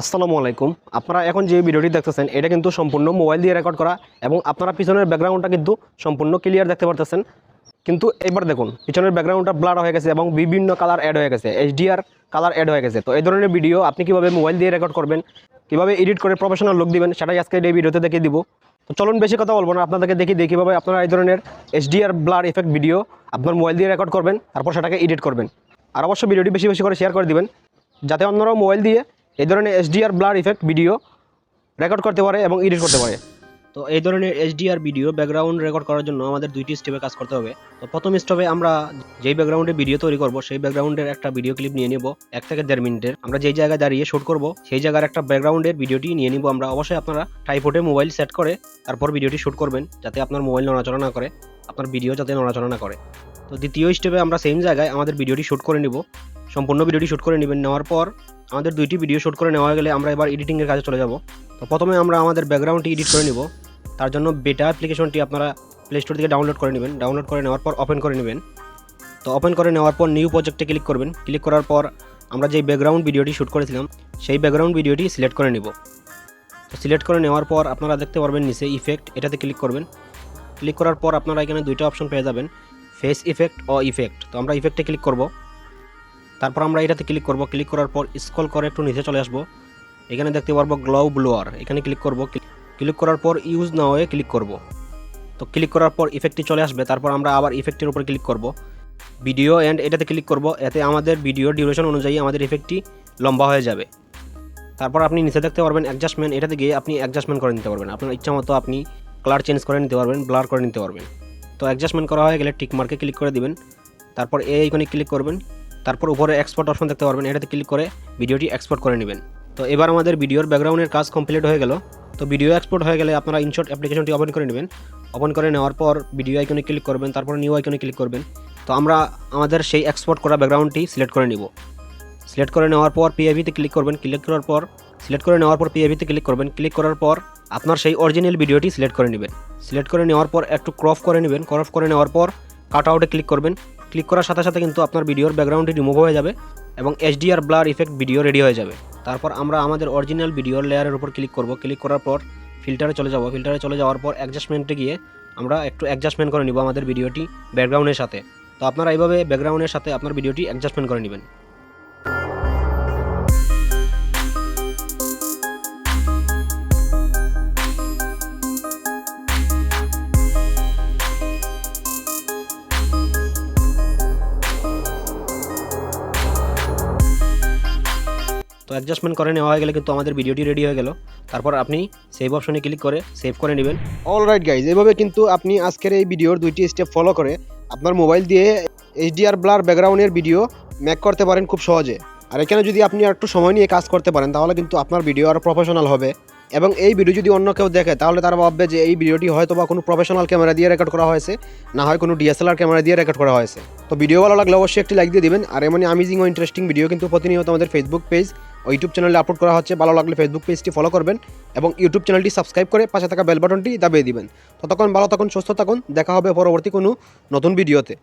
আসসালামু আলাইকুম। আপনারা এখন যে ভিডিওটি দেখতেছেন এটা কিন্তু সম্পূর্ণ মোবাইল দিয়ে রেকর্ড করা এবং আপনারা পিছনের ব্যাকগ্রাউন্ডটা কিন্তু সম্পূর্ণ ক্লিয়ার দেখতে পারতেছেন। কিন্তু এবার দেখুন পিছনের ব্যাকগ্রাউন্ডটা ব্লার হয়ে গেছে এবং বিভিন্ন কালার অ্যাড হয়ে গেছে, এইচডিআর কালার অ্যাড হয়ে গেছে। তো এই ধরনের ভিডিও আপনি কীভাবে মোবাইল দিয়ে রেকর্ড করবেন, কীভাবে এডিট করে প্রফেশনাল লুক দিবেন, সেটাই আজকে এই ভিডিওতে দেখিয়ে দিব। তো চলুন বেশি কথা বলবো না, আপনাদেরকে দেখিয়ে দিই কীভাবে আপনারা এই ধরনের এইচডিআর ব্লার ইফেক্ট ভিডিও আপনার মোবাইল দিয়ে রেকর্ড করবেন, তারপর সেটাকে এডিট করবেন। আর অবশ্যই ভিডিওটি বেশি বেশি করে শেয়ার করে দিবেন যাতে অন্যরাও মোবাইল দিয়ে এই ধরনের HDR blur effect video record করতে পারে এবং এডিট করতে পারে। তো এই ধরনের এইচডিআর ভিডিও ব্যাকগ্রাউন্ড রেকর্ড করার জন্য আমাদের দুইটি স্টেপে কাজ করতে হবে। তো প্রথম স্টেপে আমরা যেই ব্যাকগ্রাউন্ডে ভিডিও তৈরি করব সেই ব্যাকগ্রাউন্ডের একটা ভিডিও ক্লিপ নিয়ে নেব 1 থেকে 1.5 মিনিটের। আমরা যেই জায়গায় দাঁড়িয়ে শুট করব সেই জায়গার একটা ব্যাকগ্রাউন্ডের ভিডিওটি নিয়ে নিব আমরা। অবশ্যই আপনারা ট্রাইপডে মোবাইল সেট করে তারপর ভিডিওটি শুট করবেন যাতে আপনার মোবাইল নড়াচড়া না করে, আপনার ভিডিও যাতে নড়াচড়া না করে। তো দ্বিতীয় স্টেপে আমরা সেম জায়গায় আমাদের ভিডিওটি শুট করে নিব, সম্পূর্ণ ভিডিওটি শুট করে নেবেন। নেওয়ার পর আমাদের দুইটি ভিডিও শুট করে নেওয়া গেলে আমরা এবার এডিটিংয়ের কাজে চলে যাব। তো প্রথমে আমরা আমাদের ব্যাকগ্রাউন্ডটি এডিট করে নিব। তার জন্য বেটা অ্যাপ্লিকেশনটি আপনারা প্লে স্টোর থেকে ডাউনলোড করে নেবেন। ডাউনলোড করে নেওয়ার পর ওপেন করে নেবেন। তো ওপেন করে নেওয়ার পর নিউ প্রজেক্টে ক্লিক করবেন। ক্লিক করার পর আমরা যেই ব্যাকগ্রাউন্ড ভিডিওটি শুট করেছিলাম সেই ব্যাকগ্রাউন্ড ভিডিওটি সিলেক্ট করে নেব। তো সিলেক্ট করে নেওয়ার পর আপনারা দেখতে পারবেন নিচে ইফেক্ট, এটাতে ক্লিক করবেন। ক্লিক করার পর আপনারা এখানে দুইটা অপশন পেয়ে যাবেন, ফেস ইফেক্ট ও ইফেক্ট। তো আমরা ইফেক্টে ক্লিক করব, তারপর আমরা এটাতে ক্লিক করব। ক্লিক করার পর স্ক্রল করে একটু নিচে চলে আসব, এখানে দেখতে পারবো গ্লো ব্লোয়ার, এখানে ক্লিক করব। ক্লিক করার পর ইউজ নাও এ ক্লিক করব। তো ক্লিক করার পর ইফেক্টটি চলে আসবে। তারপর আমরা আবার ইফেক্টের উপর ক্লিক করব, ভিডিও এন্ড এটাতে ক্লিক করব। এতে আমাদের ভিডিও ডিউরেশন অনুযায়ী আমাদের ইফেক্টটি লম্বা হয়ে যাবে। তারপর আপনি নিচে দেখতে পারবেন অ্যাডজাস্টমেন্ট, এটাতে গিয়ে আপনি অ্যাডজাস্টমেন্ট করে নিতে পারবেন। আপনার ইচ্ছা মতো আপনি কালার চেঞ্জ করে নিতে পারবেন, ব্লার করে নিতে পারবেন। তো অ্যাডজাস্টমেন্ট করা হয়ে গেলে টিক মার্কে ক্লিক করে দিবেন। তারপর এই আইকনে ক্লিক করবেন। তারপর উপরে এক্সপোর্ট অপশন দেখতে পারবেন, এটাতে ক্লিক করে ভিডিওটি এক্সপোর্ট করে নেবেন। তো এবার আমাদের ভিডিওর ব্যাকগ্রাউন্ডের কাজ কমপ্লিট হয়ে গেল। তো ভিডিও এক্সপোর্ট হয়ে গেলে আপনারা ইনশট অ্যাপ্লিকেশনটি ওপেন করে নেবেন। ওপেন করে নেওয়ার পর ভিডিও আইকনে ক্লিক করবেন, তারপর নিউ আইকনে ক্লিক করবেন। তো আমরা আমাদের সেই এক্সপোর্ট করা ব্যাকগ্রাউন্ডটি সিলেক্ট করে নিব। সিলেক্ট করে নেওয়ার পর পিএভিতে ক্লিক করবেন। ক্লিক করার পর সিলেক্ট করে নেওয়ার পর পিএভিতে ক্লিক করবেন। ক্লিক করার পর আপনার সেই অরিজিনাল ভিডিওটি সিলেক্ট করে নেবেন। সিলেক্ট করে নেওয়ার পর একটু ক্রপ করে নেবেন। ক্রপ করে নেওয়ার পর কাট আউটে ক্লিক করবেন। ক্লিক করার সাথে সাথে কিন্তু আপনার ভিডিওর ব্যাকগ্রাউন্ডটি রিমুভ হয়ে যাবে এবং HDR blur effect video ready হয়ে যাবে। তারপর আমরা আমাদের অরিজিনাল ভিডিওর লেয়ারের উপর ক্লিক করব। ক্লিক করার পর ফিল্টারে চলে যাব। ফিল্টারে চলে যাওয়ার পর অ্যাডজাস্টমেন্টে গিয়ে আমরা একটু অ্যাডজাস্টমেন্ট করে নিব আমাদের ভিডিওটি ব্যাকগ্রাউন্ডের সাথে। তো আপনারা এইভাবে ব্যাকগ্রাউন্ডের সাথে আপনার ভিডিওটি অ্যাডজাস্টমেন্ট করে নেবেন। তো অ্যাডজাস্টমেন্ট করে নেওয়া হয়ে গেলে কিন্তু আমাদের ভিডিওটি রেডি হয়ে গেল। তারপর আপনি সেভ অপশনে ক্লিক করে সেভ করে নেবেন। অলরাইট গাইজ, এভাবে কিন্তু আপনি আজকের এই ভিডিওর দুইটি স্টেপ ফলো করে আপনার মোবাইল দিয়ে এইচডিআর ব্লার ব্যাকগ্রাউন্ডের ভিডিও মেক করতে পারেন খুব সহজে। আর এখানে যদি আপনি একটু সময় নিয়ে কাজ করতে পারেন তাহলে কিন্তু আপনার ভিডিও আরও প্রফেশনাল হবে। এবং এই ভিডিও যদি অন্য কেউ দেখে তাহলে তারা ভাববে যে এই ভিডিওটি হয়তো বা কোনো প্রফেশনাল ক্যামেরা দিয়ে রেকর্ড করা হয়েছে, না হয় কোনো DSLR ক্যামেরা দিয়ে রেকর্ড করা হয়েছে। তো ভিডিও ভালো লাগলে অবশ্যই একটি লাইক দিয়ে দিবেন। আর এমনই অ্যামেজিং ও ইন্টারেস্টিং ভিডিও কিন্তু প্রতিনিয়ত আমাদের ফেসবুক পেজ ও ইউটিউব চ্যানেলে আপলোড করা হচ্ছে। ভালো লাগলে ফেসবুক পেজটি ফলো করবেন এবং ইউটিউব চ্যানেলটি সাবস্ক্রাইব করে পাশে থাকা বেল বাটনটি দাবিয়ে দিবেন। ততক্ষণ ভালো থাকুন, সুস্থ থাকুন, দেখা হবে পরবর্তী কোনো নতুন ভিডিওতে।